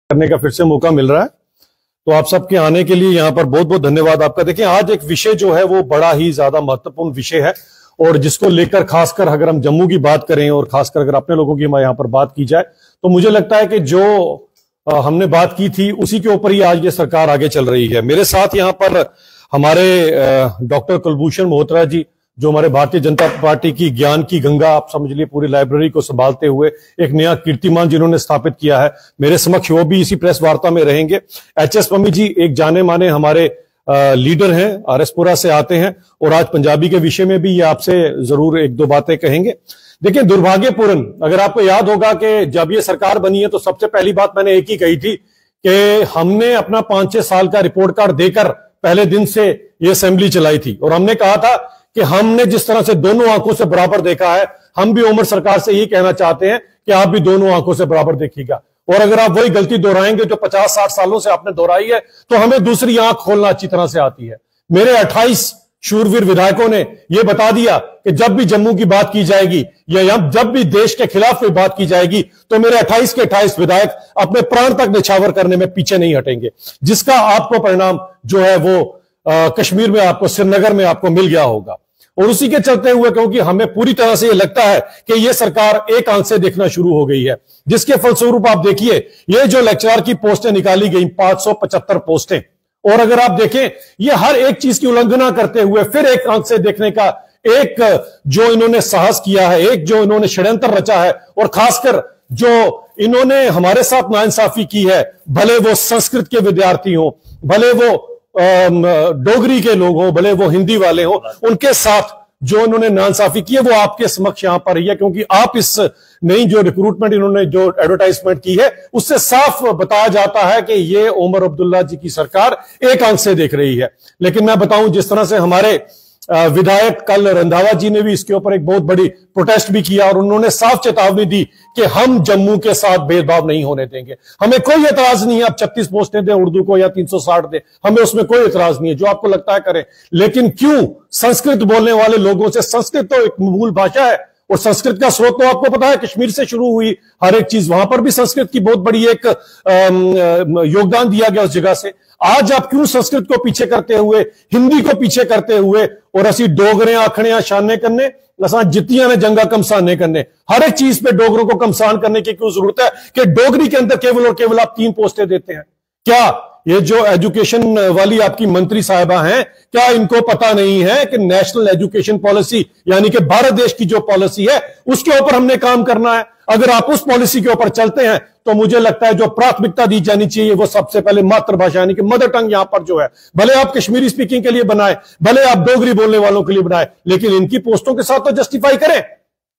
करने का फिर से मौका मिल रहा है। तो आप सबके आने के लिए यहाँ पर बहुत बहुत धन्यवाद आपका। देखिए, आज एक विषय जो है वो बड़ा ही ज्यादा महत्वपूर्ण विषय है और जिसको लेकर खासकर अगर हम जम्मू की बात करें और खासकर अगर अपने लोगों की यहाँ पर बात की जाए तो मुझे लगता है कि जो हमने बात की थी उसी के ऊपर ही आज ये सरकार आगे चल रही है। मेरे साथ यहाँ पर हमारे डॉक्टर कुलभूषण मोहत्रा जी, जो हमारे भारतीय जनता पार्टी की ज्ञान की गंगा, आप समझ लिए पूरी लाइब्रेरी को संभालते हुए एक नया कीर्तिमान जिन्होंने स्थापित किया है, मेरे समक्ष वो भी इसी प्रेस वार्ता में रहेंगे। एचएस पम्मी जी एक जाने माने हमारे लीडर हैं, आरएसपुरा से आते हैं और आज पंजाबी के विषय में भी ये आपसे जरूर एक दो बातें कहेंगे। देखिए, दुर्भाग्यपूर्ण, अगर आपको याद होगा कि जब ये सरकार बनी है तो सबसे पहली बात मैंने एक ही कही थी कि हमने अपना 5-6 साल का रिपोर्ट कार्ड देकर पहले दिन से ये असेंबली चलाई थी और हमने कहा था कि हमने जिस तरह से दोनों आंखों से बराबर देखा है, हम भी उमर सरकार से यही कहना चाहते हैं कि आप भी दोनों आंखों से बराबर देखिएगा। और अगर आप वही गलती दोहराएंगे जो 50-60 सालों से आपने दोहराई है तो हमें दूसरी आंख खोलना अच्छी तरह से आती है। मेरे 28 शूरवीर विधायकों ने यह बता दिया कि जब भी जम्मू की बात की जाएगी या जब भी देश के खिलाफ कोई बात की जाएगी तो मेरे 28 के 28 विधायक अपने प्राण तक निछावर करने में पीछे नहीं हटेंगे, जिसका आपको परिणाम जो है वो कश्मीर में आपको, श्रीनगर में आपको मिल गया होगा। और उसी के चलते हुए, क्योंकि हमें पूरी तरह से ये लगता है कि ये सरकार एक आंख से देखना शुरू हो गई है, जिसके फलस्वरूप आप देखिए ये जो लेक्चरर की पोस्टें निकाली गई 575 पोस्टें, और अगर आप देखें ये हर एक चीज की उल्लंघना करते हुए फिर एक आंख से देखने का एक जो इन्होंने साहस किया है, एक जो इन्होंने षड्यंत्र रचा है और खासकर जो इन्होंने हमारे साथ नाइंसाफी की है, भले वो संस्कृत के विद्यार्थी हो, भले वो डोगरी के लोग हो, भले वो हिंदी वाले हो, उनके साथ जो इन्होंने नाइंसाफी की है वो आपके समक्ष यहां पर ही है। क्योंकि आप इस नई जो रिक्रूटमेंट इन्होंने जो एडवर्टाइजमेंट की है उससे साफ बताया जाता है कि ये उमर अब्दुल्ला जी की सरकार एक आंख से देख रही है। लेकिन मैं बताऊं, जिस तरह से हमारे विधायक कल रंधावा जी ने भी इसके ऊपर एक बहुत बड़ी प्रोटेस्ट भी किया और उन्होंने साफ चेतावनी दी कि हम जम्मू के साथ भेदभाव नहीं होने देंगे। हमें कोई एतराज नहीं है आप 36 पोस्टें दें उर्दू को या 360 दें, हमें उसमें कोई एतराज नहीं है, जो आपको लगता है करें। लेकिन क्यों संस्कृत बोलने वाले लोगों से, संस्कृत तो एक मूल भाषा है और संस्कृत का स्रोत तो आपको पता है कश्मीर से शुरू हुई हर एक चीज, वहां पर भी संस्कृत की बहुत बड़ी एक योगदान दिया गया उस जगह से। आज आप क्यों संस्कृत को पीछे करते हुए, हिंदी को पीछे करते हुए और असी डोगरे आखने शाने करने, असा जितियां ने जंगा कमसाने करने, हर एक चीज पे डोगरों को कमसान करने की क्यों जरूरत है कि डोगरी के अंदर केवल और केवल आप 3 पोस्टें देते हैं? क्या ये जो एजुकेशन वाली आपकी मंत्री साहिबा हैं, क्या इनको पता नहीं है कि नेशनल एजुकेशन पॉलिसी यानी कि भारत देश की जो पॉलिसी है उसके ऊपर हमने काम करना है? अगर आप उस पॉलिसी के ऊपर चलते हैं तो मुझे लगता है जो प्राथमिकता दी जानी चाहिए वो सबसे पहले मातृभाषा यानी कि मदर टंग यहां पर जो है, भले आप कश्मीरी स्पीकिंग के लिए बनाए, भले आप डोगरी बोलने वालों के लिए बनाए, लेकिन इनकी पोस्टों के साथ तो जस्टिफाई करें।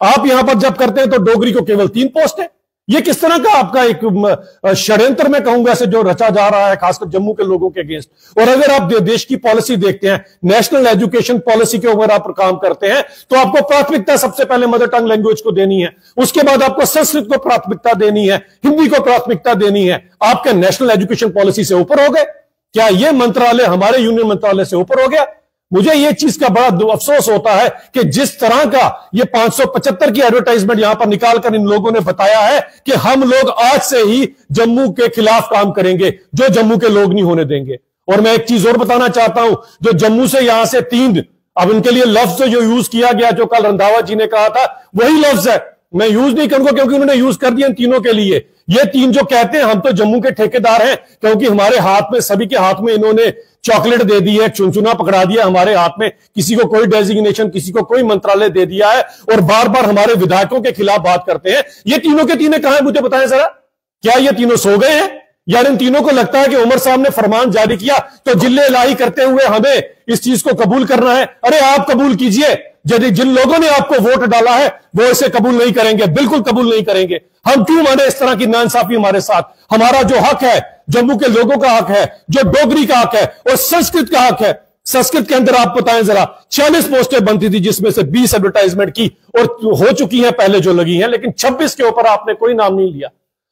आप यहां पर जब करते हैं तो डोगरी को केवल 3 पोस्ट है। ये किस तरह का आपका एक षड्यंत्र मैं कहूंगा ऐसे जो रचा जा रहा है खासकर जम्मू के लोगों के अगेंस्ट। और अगर आप देश की पॉलिसी देखते हैं, नेशनल एजुकेशन पॉलिसी के ऊपर आप काम करते हैं तो आपको प्राथमिकता सबसे पहले मदर टंग लैंग्वेज को देनी है, उसके बाद आपको संस्कृत को प्राथमिकता देनी है, हिंदी को प्राथमिकता देनी है। आपके नेशनल एजुकेशन पॉलिसी से ऊपर हो गए क्या? ये मंत्रालय हमारे यूनियन मंत्रालय से ऊपर हो गया? मुझे ये चीज का बड़ा अफसोस होता है कि जिस तरह का ये 575 की एडवर्टाइजमेंट यहां पर निकालकर इन लोगों ने बताया है कि हम लोग आज से ही जम्मू के खिलाफ काम करेंगे, जो जम्मू के लोग नहीं होने देंगे। और मैं एक चीज और बताना चाहता हूं, जो जम्मू से यहां से 3, अब इनके लिए लफ्ज जो यूज किया गया, जो कल रंधावा जी ने कहा था वही लफ्ज है, मैं यूज नहीं करूंगा क्योंकि उन्होंने यूज कर दिया इन तीनों के लिए। ये 3 जो कहते हैं हम तो जम्मू के ठेकेदार हैं क्योंकि हमारे हाथ में, सभी के हाथ में इन्होंने चॉकलेट दे दी है, चुनचुना पकड़ा दिया हमारे हाथ में, किसी को कोई डेजिग्नेशन, किसी को कोई मंत्रालय दे दिया है और बार बार हमारे विधायकों के खिलाफ बात करते हैं। ये तीनों के तीनों कहां है मुझे बताएं जरा? क्या ये तीनों सो गए हैं या इन तीनों को लगता है कि उमर साहब ने फरमान जारी किया तो जिल्ले इलाही करते हुए हमें इस चीज को कबूल करना है? अरे आप कबूल कीजिए, यदि जिन लोगों ने आपको वोट डाला है वो इसे कबूल नहीं करेंगे, बिल्कुल कबूल नहीं करेंगे। हम क्यों माने इस तरह की नाइंसाफी हमारे साथ? हमारा जो हक है, जम्मू के लोगों का हक है, जो डोगरी का हक है और संस्कृत का हक है। संस्कृत के अंदर आप बताएं जरा, 46 पोस्टें बनती थी जिसमें से 20 एडवर्टाइजमेंट की और हो चुकी हैं पहले जो लगी हैं, लेकिन 26 के ऊपर आपने कोई नाम नहीं लिया।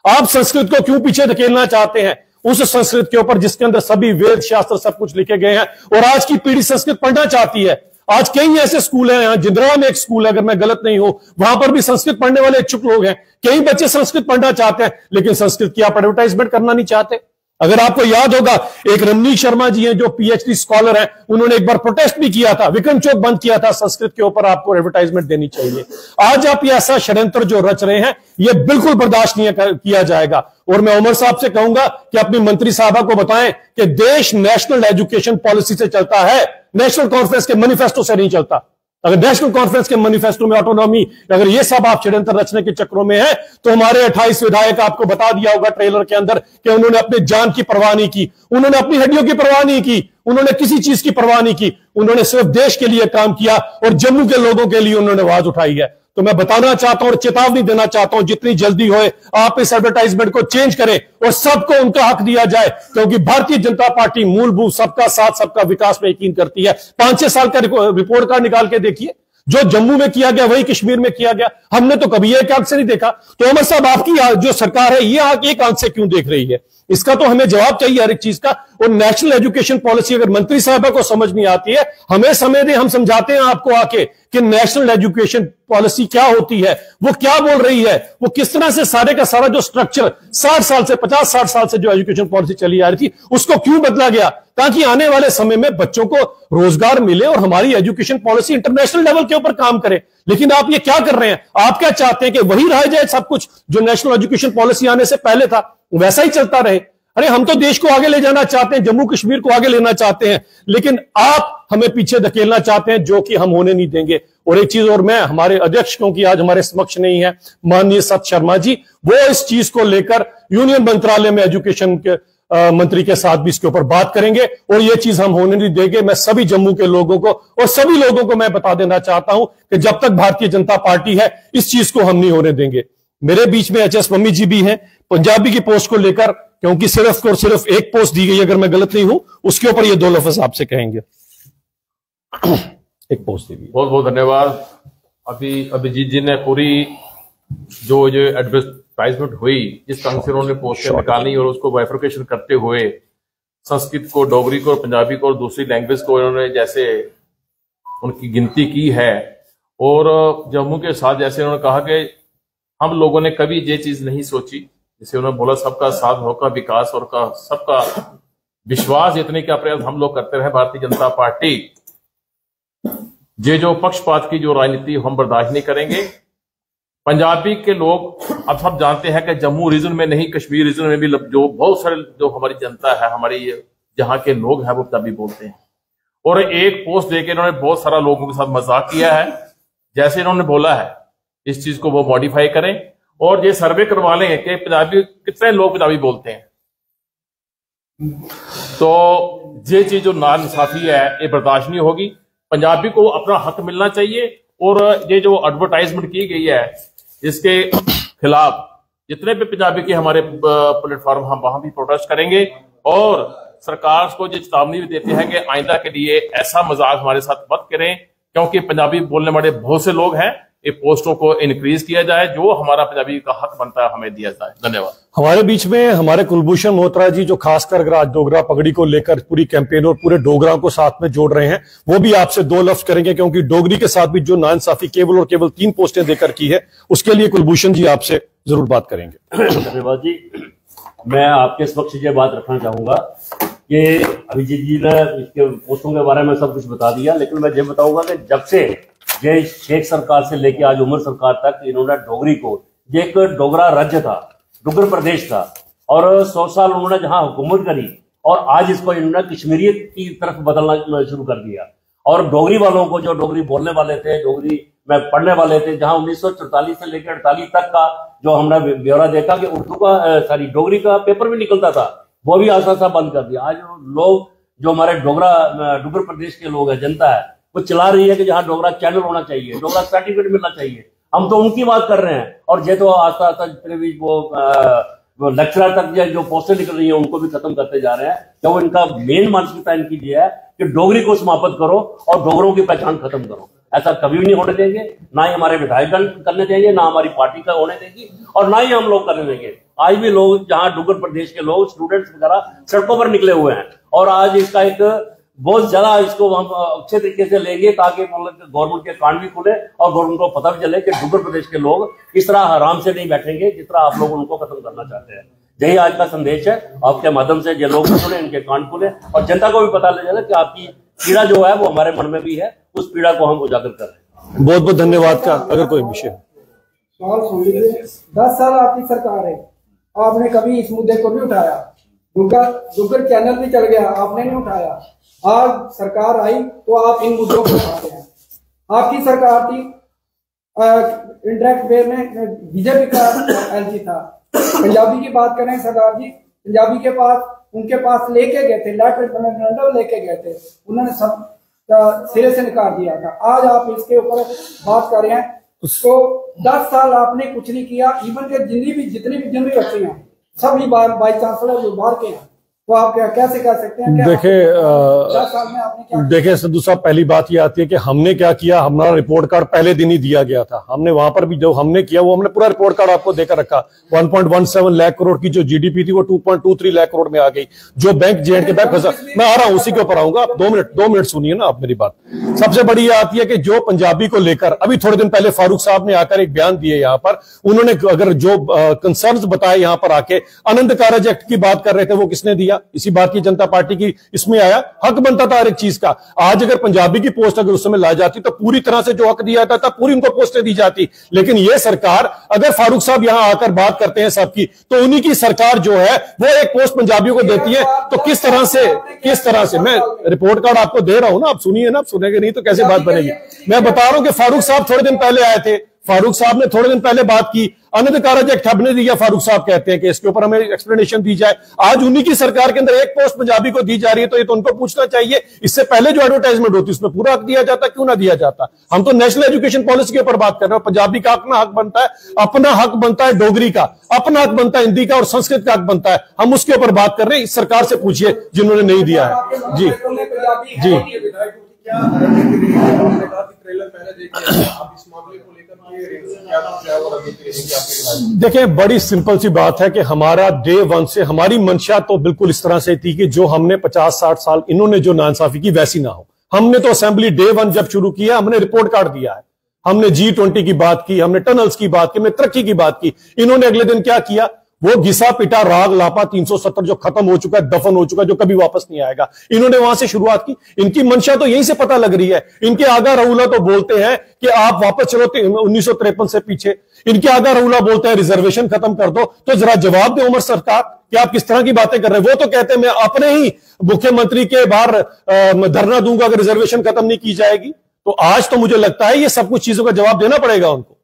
आप संस्कृत को क्यों पीछे धकेलना चाहते हैं? उस संस्कृत के ऊपर जिसके अंदर सभी वेद शास्त्र सब कुछ लिखे गए हैं और आज की पीढ़ी संस्कृत पढ़ना चाहती है। आज कई ऐसे स्कूल हैं, यहाँ जिंदरा में एक स्कूल है, अगर मैं गलत नहीं हूं, वहां पर भी संस्कृत पढ़ने वाले इच्छुक लोग हैं। कई बच्चे संस्कृत पढ़ना चाहते हैं, लेकिन संस्कृत की आप एडवर्टाइजमेंट करना नहीं चाहते। अगर आपको याद होगा, एक रमनीक शर्मा जी हैं जो पीएचडी स्कॉलर हैं, उन्होंने एक बार प्रोटेस्ट भी किया था, विक्रम चौक बंद किया था, संस्कृत के ऊपर आपको एडवर्टाइजमेंट देनी चाहिए। आज आप ये ऐसा षड्यंत्र जो रच रहे हैं, ये बिल्कुल बर्दाश्त नहीं किया जाएगा। और मैं उमर साहब से कहूंगा कि अपनी मंत्री साहबा को बताएं कि देश नेशनल एजुकेशन पॉलिसी से चलता है, नेशनल कॉन्फ्रेंस के मैनिफेस्टो से नहीं चलता। अगर नेशनल कॉन्फ्रेंस के मैनिफेस्टो में ऑटोनॉमी, अगर ये सब आप षड्यंत्र रचने के चक्रों में है, तो हमारे 28 विधायक आपको बता दिया होगा ट्रेलर के अंदर कि उन्होंने अपने जान की परवाह नहीं की, उन्होंने अपनी हड्डियों की परवाह नहीं की, उन्होंने किसी चीज की परवाह नहीं की, उन्होंने सिर्फ देश के लिए काम किया और जम्मू के लोगों के लिए उन्होंने आवाज उठाई है। तो मैं बताना चाहता हूं और चेतावनी देना चाहता हूं, जितनी जल्दी होए आप इस एडवर्टाइजमेंट को चेंज करें और सबको उनका हक दिया जाए, क्योंकि भारतीय जनता पार्टी मूलभूत सबका साथ सबका विकास में यकीन करती है। 5-6 साल का रिपोर्ट कार्ड निकाल के देखिए, जो जम्मू में किया गया वही कश्मीर में किया गया। हमने तो कभी एक आंख से नहीं देखा। तो उमर साहब, आपकी जो सरकार है, ये एक आंख से क्यों देख रही है? इसका तो हमें जवाब चाहिए हर एक चीज का। और नेशनल एजुकेशन पॉलिसी अगर मंत्री साहबा को समझ नहीं आती है, हमें समय दें, हम समझाते हैं आपको आके कि नेशनल एजुकेशन पॉलिसी क्या होती है, वो क्या बोल रही है, वो किस तरह से सारे का सारा जो स्ट्रक्चर 60 साल से 50-60 साल से जो एजुकेशन पॉलिसी चली आ रही थी, उसको क्यों बदला गया, ताकि आने वाले समय में बच्चों को रोजगार मिले और हमारी एजुकेशन पॉलिसी इंटरनेशनल लेवल के ऊपर काम करे। लेकिन आप ये क्या कर रहे हैं? आप क्या चाहते हैं कि वही रह जाए सब कुछ जो नेशनल एजुकेशन पॉलिसी आने से पहले था, वैसा ही चलता रहे? अरे हम तो देश को आगे ले जाना चाहते हैं, जम्मू कश्मीर को आगे लेना चाहते हैं, लेकिन आप हमें पीछे धकेलना चाहते हैं, जो कि हम होने नहीं देंगे। और एक चीज और, मैं हमारे अध्यक्ष, क्योंकि आज हमारे समक्ष नहीं है, माननीय सत शर्मा जी, वो इस चीज को लेकर यूनियन मंत्रालय में एजुकेशन के मंत्री के साथ भी इसके ऊपर बात करेंगे और ये चीज हम होने नहीं देंगे। मैं सभी जम्मू के लोगों को और सभी लोगों को मैं बता देना चाहता हूं कि जब तक भारतीय जनता पार्टी है, इस चीज को हम नहीं होने देंगे। मेरे बीच में एचएस मम्मी जी भी हैं पंजाबी की पोस्ट को लेकर, क्योंकि सिर्फ और सिर्फ एक पोस्ट दी गई, अगर मैं गलत नहीं हूं, उसके ऊपर ये 2 लफ्ज आपसे कहेंगे। एक पोस्ट दी गई। बहुत बहुत धन्यवाद। अभी अभिजीत जी ने पूरी जो एडवर्टाइजमेंट हुई, जिस ढंग से उन्होंने पोस्टर निकाली और उसको बाइफर्केशन करते हुए संस्कृत को, डोगरी को, पंजाबी को और दूसरी लैंग्वेज को इन्होंने जैसे उनकी गिनती की है, और जम्मू के साथ जैसे उन्होंने कहा कि हम लोगों ने कभी ये चीज नहीं सोची, जैसे उन्होंने बोला सबका साथ, सबका विकास और का सबका विश्वास जितने का प्रयास हम लोग करते रहे भारतीय जनता पार्टी, ये जो पक्षपात की जो राजनीति हम बर्दाश्त नहीं करेंगे। पंजाबी के लोग अब सब जानते हैं कि जम्मू रीजन में नहीं, कश्मीर रीजन में भी जो बहुत सारे जो हमारी जनता है, हमारी जहां के लोग हैं, वो पंजाबी बोलते हैं। और एक पोस्ट देके इन्होंने बहुत सारा लोगों के साथ मजाक किया है। जैसे इन्होंने बोला है, इस चीज को वो मॉडिफाई करें और ये सर्वे करवा लें कि पंजाबी कितने लोग पंजाबी बोलते हैं। तो ये चीज जो नाइंसाफी है, ये बर्दाश्त नहीं होगी। पंजाबी को अपना हक मिलना चाहिए और ये जो एडवर्टाइजमेंट की गई है, इसके खिलाफ जितने भी पंजाबी के हमारे प्लेटफॉर्म, हम वहां भी प्रोटेस्ट करेंगे और सरकार को ये चेतावनी भी देते हैं कि आइंदा के लिए ऐसा मजाक हमारे साथ मत करें, क्योंकि पंजाबी बोलने वाले बहुत से लोग हैं। ये पोस्टों को इंक्रीज किया जाए, जो हमारा पंजाबी का हक बनता है हमें दिया जाए। धन्यवाद। हमारे बीच में हमारे कुलभूषण मोहत्रा जी, जो खासकर अगर आज डोगरा पगड़ी को लेकर पूरी कैंपेन और पूरे डोगरा को साथ में जोड़ रहे हैं, वो भी आपसे 2 लफ्ज करेंगे, क्योंकि डोगरी के साथ भी जो नाइंसाफी केवल और केवल 3 पोस्टें देकर की है, उसके लिए कुलभूषण जी आपसे जरूर बात करेंगे। धन्यवाद जी। मैं आपके समक्ष ये बात रखना चाहूंगा कि अभिजीत जी ने इसके पोस्टों के बारे में सब कुछ बता दिया, लेकिन मैं ये बताऊंगा कि जब से ये शेख सरकार से लेके आज उमर सरकार तक इन्होंने डोगरी को, ये एक डोगरा राज्य था, डुग्गर प्रदेश था, और 100 साल उन्होंने जहां हुकूमत करी, और आज इसको इन्होंने कश्मीरियत की तरफ बदलना शुरू कर दिया। और डोगरी वालों को, जो डोगरी बोलने वाले थे, डोगरी में पढ़ने वाले थे, जहां 1944 से लेकर 48 तक का जो हमने ब्यौरा देखा कि उर्दू का डोगरी का पेपर भी निकलता था, वो भी आसा बंद कर दिया। आज लोग जो हमारे डुग्गर प्रदेश के लोग हैं, जनता है, वो चला रही है कि जहां डोगरा चैनल होना चाहिए, डोगरा सर्टिफिकेट मिलना चाहिए। हम तो उनकी बात कर रहे हैं, और ये तो आस्ता आस्ता जितने भी वो लेक्चरर तक जो पोस्टें निकल रही है, उनको भी खत्म करते जा रहे हैं। तो इनका मेन मानसिकता इनकी ये है कि डोगरी को समाप्त करो और डोगरों की पहचान खत्म करो। ऐसा कभी भी नहीं होने देंगे, ना ही हमारे विधायक करने देंगे, ना हमारी पार्टी का होने देगी, और ना ही हम लोग करने देंगे। आज भी लोग, जहां डुग्गर प्रदेश के लोग, स्टूडेंट्स वगैरह सड़कों पर निकले हुए हैं, और आज इसका एक बहुत ज्यादा इसको हम अच्छे तरीके से लेंगे ताकि गवर्नमेंट के कान भी खुले और गवर्नमेंट को पता भी चले कि डुग्गर प्रदेश के लोग इस तरह आराम से नहीं बैठेंगे जिस तरह आप लोग उनको खत्म करना चाहते हैं। यही आज का संदेश है। आपके माध्यम से जो लोग सुने इनके कान खुले और जनता को भी पता लग जाए कि आपकी पीड़ा जो है वो हमारे मन में भी है, उस पीड़ा को हम उजागर कर रहे हैं। बहुत बहुत धन्यवाद। का अगर कोई विषय सवाल सुन लीजिए। 10 साल आपकी सरकार है, आपने कभी इस मुद्दे को नहीं उठाया। डुग्गर चैनल भी चल गया, आपने नहीं उठाया। आज सरकार आई तो आप इन मुद्दों को उठाते हैं। आपकी सरकार थी, इंडायरेक्ट वे में बीजेपी का एलजी था। पंजाबी की बात करें सरदार जी, पंजाबी के पास उनके पास लेके गए थे, लेटर लेके गए थे, उन्होंने सब सिरे से निकाल दिया था। आज आप इसके ऊपर बात कर रहे हैं तो 10 साल आपने कुछ नहीं किया। इवन के जितनी भी यूनिवर्सिटी हैं सभी वाइस चांसलर जो बाहर के हैं, तो आप कैसे कह सकते हैं? देखिए संधू साहब, पहली बात ये आती है कि हमने क्या किया। हमारा रिपोर्ट कार्ड पहले दिन ही दिया गया था। हमने वहां पर भी जो हमने किया वो हमने पूरा रिपोर्ट कार्ड आपको देकर रखा। 1.17 लाख करोड़ की जो जीडीपी थी वो 2.23 लाख करोड़ में आ गई। जो बैंक J&K बैंक फंसा, मैं आ रहा हूं उसी के ऊपर आऊंगा। आप 2 मिनट सुनिए ना आप मेरी बात। सबसे बड़ी ये आती है कि जो पंजाबी को लेकर अभी थोड़े दिन पहले फारूक साहब ने आकर एक बयान दिए यहाँ पर, उन्होंने अगर जो कंसर्न्स बताए यहाँ पर आके, आनंद कारज एक्ट की बात कर रहे थे, वो किसने दिया? इसी भारतीय जनता पार्टी की इसमें आया। हक बनता था हर एक चीज का। आज अगर पंजाबी की पोस्ट अगर उस समय ला जाती तो पूरी तरह से जो हक दिया जाता था पूरी उनको पोस्टें दी जाती। लेकिन यह सरकार, अगर फारूक साहब यहां आकर बात करते हैं सबकी, तो उन्हीं की सरकार जो है वो एक पोस्ट पंजाबियों को देती है। तो किस तरह से मैं रिपोर्ट कार्ड आपको दे रहा हूं ना, आप सुनिए ना। आप सुनेंगे नहीं तो कैसे बात बनेगी? मैं बता रहा हूं कि फारूक साहब थोड़े दिन पहले आए थे, फारूक साहब ने थोड़े दिन पहले बात की। आनंद कारज एक्ट हमने दिया, फारूक साहब कहते हैं कि इसके ऊपर हमें एक्सप्लेनेशन दी जाए। आज उन्हीं की सरकार के अंदर एक पोस्ट पंजाबी को दी जा रही है, तो ये तो उनको पूछना चाहिए। इससे पहले जो एडवर्टाइजमेंट होती है उसमें पूरा हक दिया जाता, क्यों ना दिया जाता? हम तो नेशनल एजुकेशन पॉलिसी के ऊपर बात कर रहे हैं। पंजाबी का अपना हक बनता है, अपना हक बनता है डोगरी का, अपना हक बनता है हिंदी का, और संस्कृत का हक बनता है। हम उसके ऊपर बात कर रहे हैं। इस सरकार से पूछिए जिन्होंने नहीं दिया है। जी देखिए, बड़ी सिंपल सी बात है कि हमारा डे 1 से हमारी मंशा तो बिल्कुल इस तरह से थी कि जो हमने 50-60 साल इन्होंने जो नाइंसाफी की वैसी ना हो। हमने तो असेंबली डे 1 जब शुरू किया, हमने रिपोर्ट कार्ड दिया है। हमने G20 की बात की, हमने टनल्स की बात की, हमने तरक्की की बात की। इन्होंने अगले दिन क्या किया? वो घिसा पिटा राग लापा 370 जो खत्म हो चुका है, दफन हो चुका है, जो कभी वापस नहीं आएगा, इन्होंने वहां से शुरुआत की। इनकी मंशा तो यहीं से पता लग रही है। इनके आगा रऊला तो बोलते हैं कि आप वापस चलो 1953 से पीछे। इनके आगा रऊला बोलते हैं रिजर्वेशन खत्म कर दो। तो जरा जवाब दो उमर सरकार कि आप किस तरह की बातें कर रहे हैं। वो तो कहते हैं मैं अपने ही मुख्यमंत्री के बाहर धरना दूंगा अगर रिजर्वेशन खत्म नहीं की जाएगी। तो आज तो मुझे लगता है ये सब कुछ चीजों का जवाब देना पड़ेगा उनको।